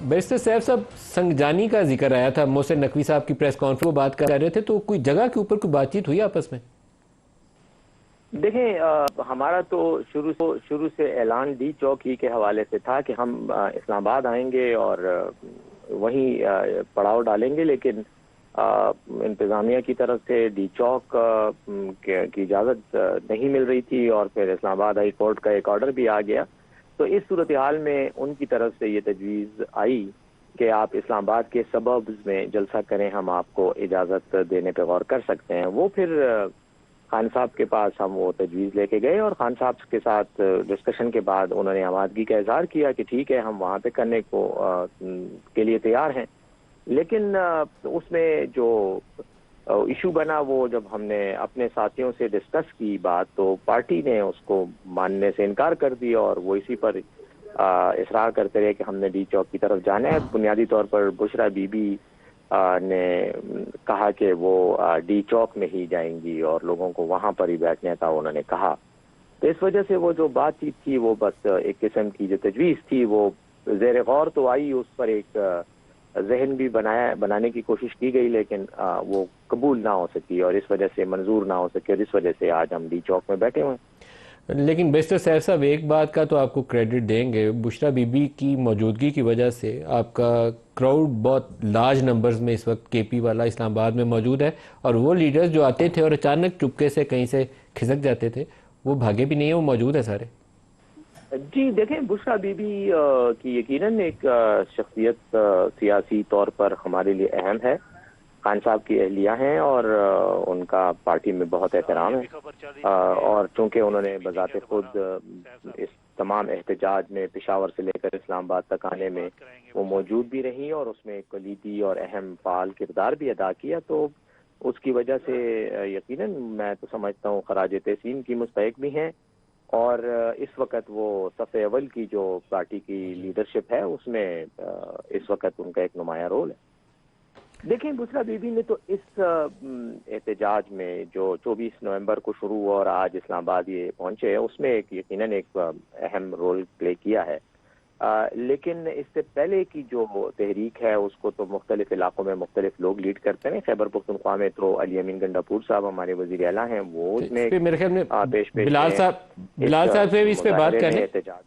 Barrister Saif साहब, संगजानी का जिक्र आया था, मोहसिन नकवी साहब की प्रेस कॉन्फ्रेंस में बात कर रहे थे, तो कोई जगह के ऊपर कोई बातचीत हुई आपस में? देखें, हमारा तो शुरू से ऐलान डी चौक ही के हवाले से था कि हम इस्लामाबाद आएंगे और वहीं पड़ाव डालेंगे, लेकिन इंतज़ामिया की तरफ से डी चौक की इजाज़त नहीं मिल रही थी और फिर इस्लामाबाद हाई कोर्ट का एक ऑर्डर भी आ गया। तो इस सूरत हाल में उनकी तरफ से ये तजवीज़ आई कि आप इस्लामाबाद के सबब्स में जलसा करें, हम आपको इजाज़त देने पर गौर कर सकते हैं। वो फिर खान साहब के पास हम वो तजवीज़ लेके गए और खान साहब के साथ डिस्कशन के बाद उन्होंने आमादगी का इजहार किया कि ठीक है, हम वहाँ पे करने को के लिए तैयार हैं। लेकिन उसमें जो इशू बना, वो जब हमने अपने साथियों से डिस्कस की बात, तो पार्टी ने उसको मानने से इनकार कर दिया और वो इसी पर इसरार करते रहे कि हमने डी चौक की तरफ जाना है। बुनियादी तौर पर बुशरा बीबी ने कहा कि वो डी चौक में ही जाएंगी और लोगों को वहां पर ही बैठने का उन्होंने कहा। तो इस वजह से वो जो बातचीत थी वो बस एक किस्म की जो तजवीज़ थी वो ज़ेर गौर तो आई, उस पर एक जहन भी बनाने की कोशिश की गई, लेकिन वो कबूल ना हो सकी और इस वजह से मंजूर ना हो सकी और इस वजह से आज हम डी चौक में बैठे हुए हैं। लेकिन बैरिस्टर सैफ साहब, एक बात का तो आपको क्रेडिट देंगे, बुशरा बीबी की मौजूदगी की वजह से आपका क्राउड बहुत लार्ज नंबर्स में इस वक्त केपी वाला इस्लामाबाद में मौजूद है, और वो लीडर्स जो आते थे और अचानक चुपके से कहीं से खिसक जाते थे, वो भागे भी नहीं है, वो मौजूद है सारे। जी देखें, बुशरा बीबी की यकीनन एक शख्सियत सियासी तौर पर हमारे लिए अहम है। खान साहब की अहलिया हैं और उनका पार्टी में बहुत एहतराम है और चूंकि उन्होंने बजाते खुद इस तमाम एहतजाज में पेशावर से लेकर इस्लामाबाद तक आने में वो मौजूद भी रही और उसमें एक कलीदी और अहम फाल किरदार भी अदा किया, तो उसकी वजह से यकीनन मैं तो समझता हूँ खराज तहसीन की मुस्तहिक भी हैं और इस वक्त वो सफ़े अव्वल की जो पार्टी की लीडरशिप है उसमें इस वक्त उनका एक नुमाया रोल है। देखें, बुशरा बीबी ने तो इस एहतजाज में जो 24 नवंबर को शुरू हुआ और आज इस्लामाबाद ये पहुंचे हैं, उसमें एक यकीनन एक अहम रोल प्ले किया है। लेकिन इससे पहले की जो तहरीक है उसको तो मुख्तलिफ इलाकों में मुख्तलिफ लोग लीड करते हैं। खैबर पख्तूनख्वा में तो अली अमीन गंडापुर साहब हमारे वज़ीर आला हैं, वो इसमें मेरे ख्याल में पेश बिलाल साहब से भी इस पे बात करने। एहतजाज